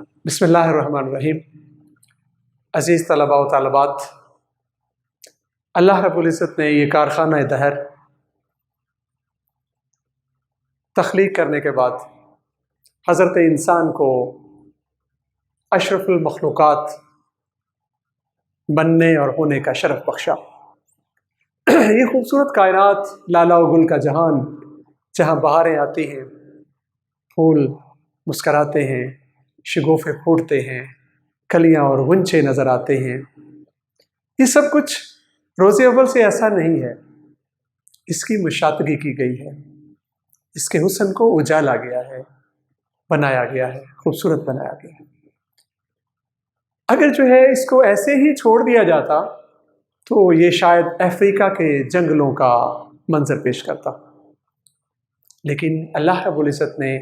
بسم اللہ الرحمن الرحیم۔ عزیز طلباء و طالبات، اللہ رب العزت نے یہ کارخانہ دہر تخلیق کرنے کے بعد حضرت انسان کو اشرف المخلوقات بننے اور ہونے کا شرف بخشا۔ یہ خوبصورت کائنات، لالا و گل کا جہان، جہاں بہاریں آتی ہیں، پھول مسکراتے ہیں، شگوفے پھوٹتے ہیں، کلیاں اور غنچے نظر آتے ہیں، یہ سب کچھ روز اول سے ایسا نہیں ہے۔ اس کی مشاطگی کی گئی ہے، اس کے حسن کو اجالا گیا ہے، بنایا گیا ہے، خوبصورت بنایا گیا ہے۔ اگر جو ہے اس کو ایسے ہی چھوڑ دیا جاتا تو یہ شاید افریقہ کے جنگلوں کا منظر پیش کرتا، لیکن اللہ رب العزت نے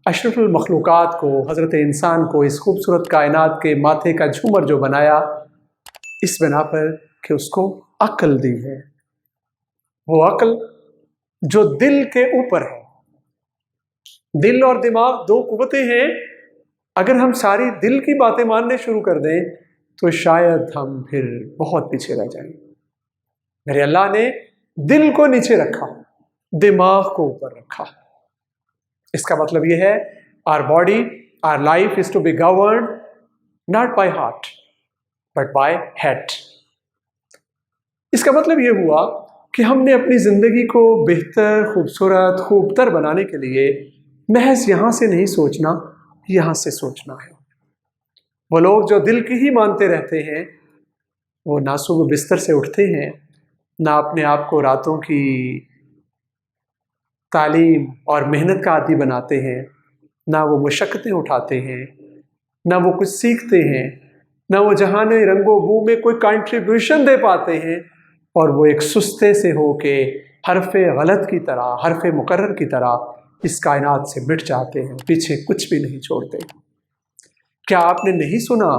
اشرف المخلوقات کو، حضرت انسان کو، اس خوبصورت کائنات کے ماتھے کا جھومر جو بنایا، اس بنا پر کہ اس کو عقل دی ہے، وہ عقل جو دل کے اوپر ہے۔ دل اور دماغ دو قوتیں ہیں، اگر ہم ساری دل کی باتیں ماننے شروع کر دیں تو شاید ہم پھر بہت پیچھے رہ جائیں۔ میرے اللہ نے دل کو نیچے رکھا، دماغ کو اوپر رکھا۔ اس کا مطلب یہ ہے our body, our life is to be governed not by heart but by head۔ اس کا مطلب یہ ہوا کہ ہم نے اپنی زندگی کو بہتر، خوبصورت، خوبتر بنانے کے لیے محض یہاں سے نہیں سوچنا، یہاں سے سوچنا ہے۔ وہ لوگ جو دل کی ہی مانتے رہتے ہیں، وہ نہ صبح بستر سے اٹھتے ہیں، نہ اپنے آپ کو راتوں کی تعلیم اور محنت کا عادی بناتے ہیں، نہ وہ مشقتیں اٹھاتے ہیں، نہ وہ کچھ سیکھتے ہیں، نہ وہ جہان رنگ و بو میں کوئی کنٹریبیوشن دے پاتے ہیں، اور وہ ایک سستے سے ہو کے حرف غلط کی طرح، حرف مقرر کی طرح اس کائنات سے مٹ جاتے ہیں، پیچھے کچھ بھی نہیں چھوڑتے۔ کیا آپ نے نہیں سنا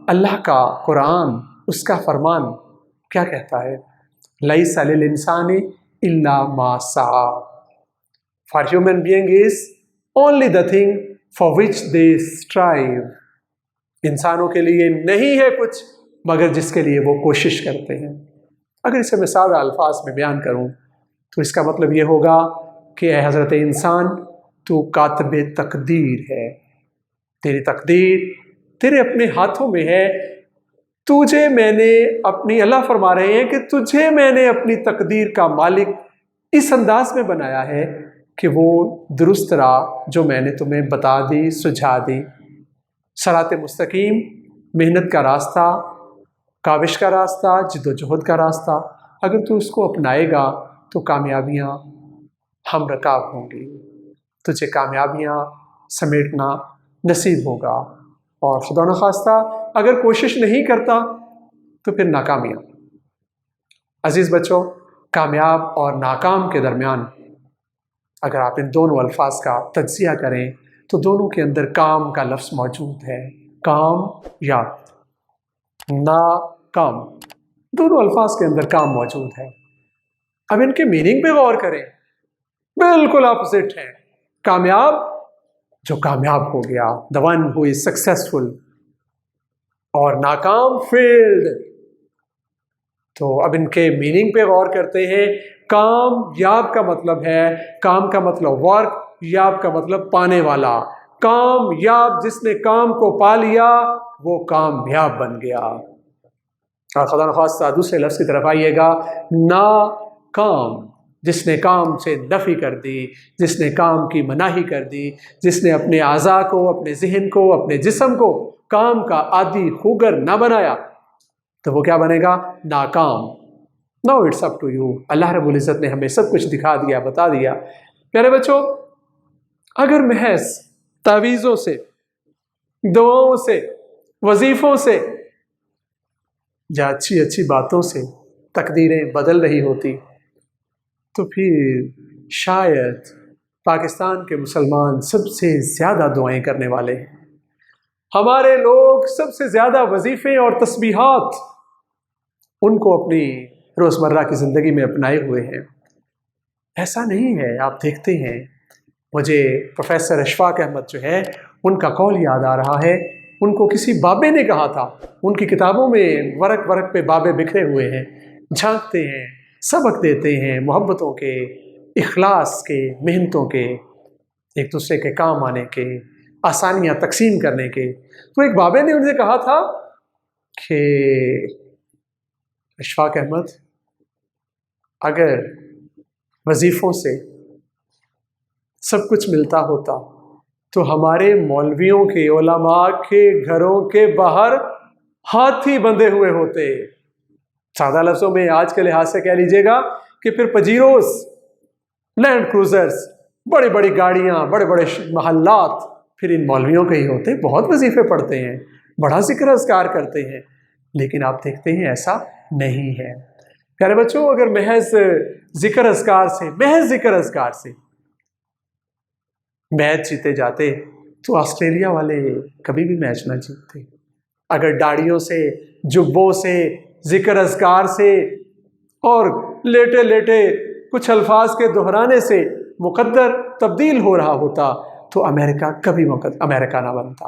اللہ کا قرآن، اس کا فرمان کیا کہتا ہے؟ لیس للانسان الا ما سعی، for human being is only the thing for which they strive۔ انسانوں کے لیے نہیں ہے کچھ مگر جس کے لیے وہ کوشش کرتے ہیں۔ اگر اسے میں سادہ الفاظ میں بیان کروں تو اس کا مطلب یہ ہوگا کہ اے حضرت انسان، تو کاتب تقدیر ہے، تیری تقدیر تیرے اپنے ہاتھوں میں ہے۔ تجھے میں نے اپنی، اللہ فرما رہے ہیں کہ تجھے میں نے اپنی تقدیر کا مالک اس انداز میں بنایا ہے کہ وہ درست راہ جو میں نے تمہیں بتا دی، سجھا دی، صراط مستقیم، محنت کا راستہ، کاوش کا راستہ، جد و جہد کا راستہ، اگر تو اس کو اپنائے گا تو کامیابیاں ہم رکاب ہوں گی، تجھے کامیابیاں سمیٹنا نصیب ہوگا، اور خدا نخواستہ اگر کوشش نہیں کرتا تو پھر ناکامیاں۔ عزیز بچوں، کامیاب اور ناکام کے درمیان اگر آپ ان دونوں الفاظ کا تجزیہ کریں تو دونوں کے اندر کام کا لفظ موجود ہے۔ کام یا ناکام، دونوں الفاظ کے اندر کام موجود ہے۔ اب ان کے میننگ پہ غور کریں، بالکل اپوزٹ ہیں۔ کامیاب، جو کامیاب ہو گیا، the one who is successful، اور ناکام، failed۔ تو اب ان کے میننگ پہ غور کرتے ہیں۔ کام یاب کا مطلب ہے، کام کا مطلب ورک، یاب کا مطلب پانے والا۔ کام یاب، جس نے کام کو پا لیا وہ کامیاب بن گیا۔ اور خدا نخواستہ دوسرے لفظ کی طرف آئیے گا، ناکام، جس نے کام سے نفی کر دی، جس نے کام کی مناہی کر دی، جس نے اپنے اعضاء کو، اپنے ذہن کو، اپنے جسم کو کام کا عادی خوگر نہ بنایا تو وہ کیا بنے گا؟ ناکام۔ Now it's up to you۔ اللہ رب العزت نے ہمیں سب کچھ دکھا دیا، بتا دیا۔ پیارے بچوں، اگر محض تعویذوں سے، دعاؤں سے، وظیفوں سے یا اچھی اچھی باتوں سے تقدیریں بدل رہی ہوتی تو پھر شاید پاکستان کے مسلمان سب سے زیادہ دعائیں کرنے والے ہیں۔ ہمارے لوگ سب سے زیادہ وظیفے اور تسبیحات ان کو اپنی روزمرہ کی زندگی میں اپنائے ہوئے ہیں۔ ایسا نہیں ہے، آپ دیکھتے ہیں، مجھے پروفیسر اشفاق احمد جو ہے ان کا قول یاد آ رہا ہے उनको किसी बाबे ने कहा था। उनकी किताबों में वरक वरक पे बाबे बिखरे हुए हैं, झांकते हैं, सबक देते हैं मोहब्बतों के, इखलास के, मेहनतों के, एक दूसरे के काम आने के, आसानियाँ तकसीम करने के। तो एक बाबे ने उनसे कहा था कि अशफाक अहमद, अगर वजीफ़ों से सब कुछ मिलता होता तो हमारे मौलवियों के, उलमा के घरों के बाहर हाथी बंधे हुए होते। सादा लफ्ज़ों में आज के लिहाज से कह लीजिएगा कि फिर पजीरोस, लैंड क्रूजर्स, बड़ी बड़ी गाड़ियाँ, बड़े बड़े महल्लात फिर इन मौलवियों के ही होते। बहुत वजीफ़े पढ़ते हैं, बड़ा जिक्र अज़कार करते हैं, लेकिन आप देखते हैं ऐसा नहीं है। प्यारे बच्चों, अगर महज जिक्र अज़कार से, महज जिक्र अज़कार से मैच जीते जाते तो ऑस्ट्रेलिया वाले कभी भी मैच ना जीतते। अगर दाढ़ियों से, जुब्बों से, जिक्र अज़कार से और लेटे लेटे कुछ अल्फाज के दोहराने से मुकद्दर तब्दील हो रहा होता तो अमेरिका कभी अमेरिका ना बनता,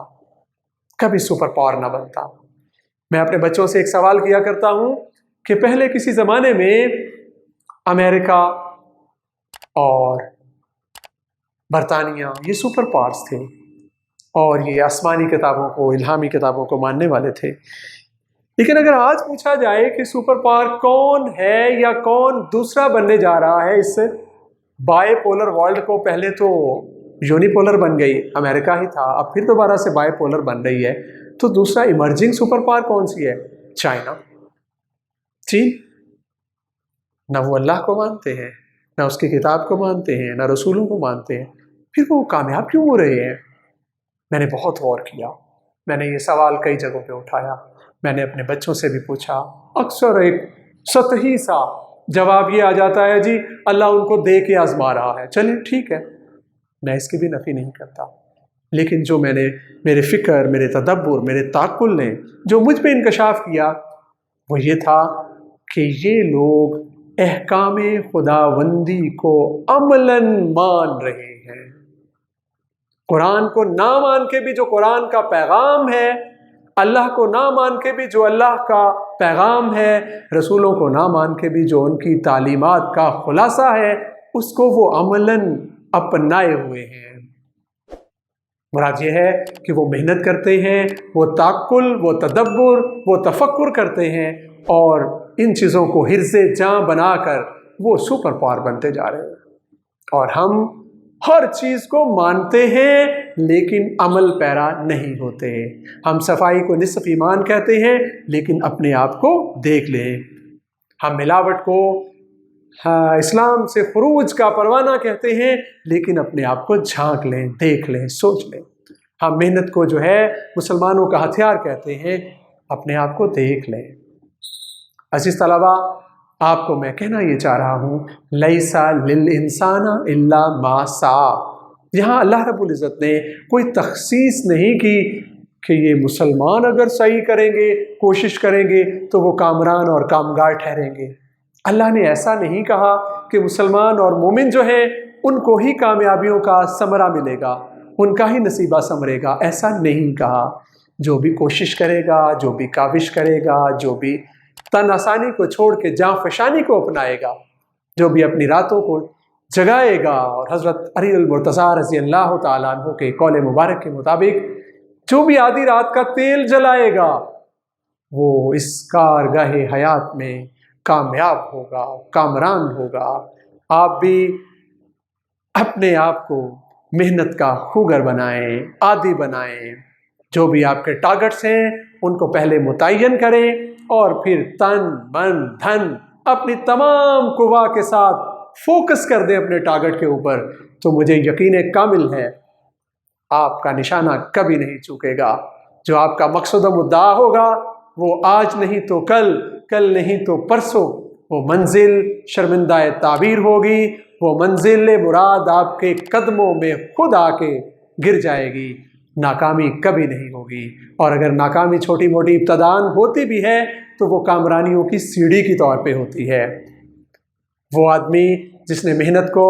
कभी सुपर पावर ना बनता। मैं अपने बच्चों से एक सवाल किया करता हूँ कि पहले किसी ज़माने में अमेरिका और बरतानिया ये सुपर पावर्स थे और ये आसमानी किताबों को, इल्हामी किताबों को मानने वाले थे। लेकिन अगर आज पूछा जाए कि सुपर पावर कौन है या कौन दूसरा बनने जा रहा है इस बायपोलर वर्ल्ड को, पहले तो यूनिपोलर बन गई, अमेरिका ही था, अब फिर दोबारा से बायपोलर बन रही है, तो दूसरा इमर्जिंग सुपर पावर कौन सी है? चाइना, चीन। ना वो अल्लाह को मानते हैं, ना उसकी किताब को मानते हैं, ना रसूलों को मानते हैं, फिर वो कामयाब क्यों हो रहे हैं? मैंने बहुत गौर किया, मैंने ये सवाल कई जगहों पे उठाया, मैंने अपने बच्चों से भी पूछा। अक्सर एक सतही सा जवाब ये आ जाता है, जी अल्लाह उनको दे के आजमा रहा है। चलिए ठीक है, मैं इसकी भी नफ़ी नहीं करता, लेकिन जो मैंने, मेरे फ़िक्र, मेरे तदब्बुर, मेरे ताक़ुल ने जो मुझ पे इंकशाफ किया वो ये था कि ये लोग अहकामे खुदावंदी को अमलन मान रहे हैं। कुरान को ना मान के भी जो कुरान का पैगाम है, अल्लाह को ना मान के भी जो अल्लाह का पैगाम है, रसूलों को ना मान के भी जो उनकी तालीमात का खुलासा है, उसको वो अमलन अपनाए हुए हैं। मुराद ये है कि वो मेहनत करते हैं, वो ताक़ुल, वो तदब्बुर, वो तफक्कुर करते हैं और इन चीज़ों को हिर्ज़े जां बनाकर वो सुपर पावर बनते जा रहे हैं। और हम हर चीज़ को मानते हैं लेकिन अमल पैरा नहीं होते। हम सफाई को निस्फ़ ईमान कहते हैं लेकिन अपने आप को देख लें। हम मिलावट को इस्लाम से खुरूज का परवाना कहते हैं लेकिन अपने आप को झांक लें, देख लें, सोच लें। हम मेहनत को जो है मुसलमानों का हथियार कहते हैं, अपने आप को देख लें। अज़ीज़ तलबा, आपको मैं कहना ये चाह रहा हूँ, लैसा लिल इंसाना इल्ला मा सा। यहाँ अल्लाह रब्बुल इज़्ज़त ने कोई तख़सीस नहीं की कि ये मुसलमान अगर सही करेंगे, कोशिश करेंगे तो वो कामरान और कामगार ठहरेंगे। अल्लाह ने ऐसा नहीं कहा कि मुसलमान और मोमिन जो हैं उनको ही कामयाबियों का समरा मिलेगा, उनका ही नसीबा समरेगा, ऐसा नहीं कहा। जो भी कोशिश करेगा, जो भी काविश करेगा, जो भी तन आसानी को छोड़ के जाँ फशानी को अपनाएगा, जो भी अपनी रातों को जगाएगा, और हज़रत अली अल-मुर्तज़ा रज़ी अल्लाह तआला अन्हु के कौल मुबारक के मुताबिक जो भी आधी रात का तेल जलाएगा वो इस कारगाहे हयात में कामयाब होगा, कामरान होगा। आप भी अपने आप को मेहनत का खूगर बनाएं, आदी बनाएं। जो भी आपके टारगेट्स हैं उनको पहले मुतय्यन करें और फिर तन, मन, धन अपनी तमाम कुव्वा के साथ फोकस कर दें अपने टारगेट के ऊपर, तो मुझे यकीन कामिल है आपका निशाना कभी नहीं चूकेगा। जो आपका मकसद मुद्दा होगा वो आज नहीं तो कल, कल नहीं तो परसों वो मंजिल शर्मिंदा ताबीर होगी, वो मंजिल मुराद आपके कदमों में खुद आके गिर जाएगी। नाकामी कभी नहीं होगी, और अगर नाकामी छोटी मोटी इब्तदान होती भी है तो वो कामरानियों की सीढ़ी की तौर पे होती है। वो आदमी जिसने मेहनत को,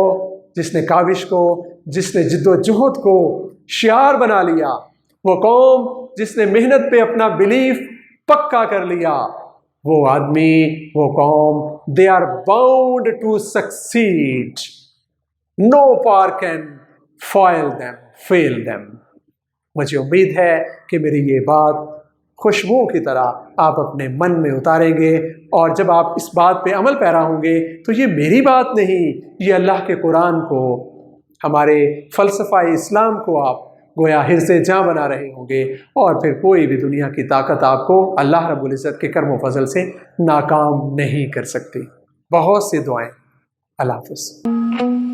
जिसने काविश को, जिसने जिद्दोजहद को शियार बना लिया, वो कौम जिसने मेहनत पे अपना बिलीफ पक्का कर लिया, वो आदमी, वो कौम, they are bound to succeed, no power can fail them. मुझे उम्मीद है कि मेरी ये बात खुशबुओं की तरह आप अपने मन में उतारेंगे, और जब आप इस बात पे अमल पैरा होंगे तो ये मेरी बात नहीं, ये अल्लाह के कुरान को, हमारे फ़लसफ़ा इस्लाम को आप गोया हिर्ज़े जां बना रहे होंगे, और फिर कोई भी दुनिया की ताकत आपको अल्लाह रब्बुल इज़्ज़त के करम व फज़ल से नाकाम नहीं कर सकती। बहुत सी दुआएं। अल्लाह हाफ़िज़।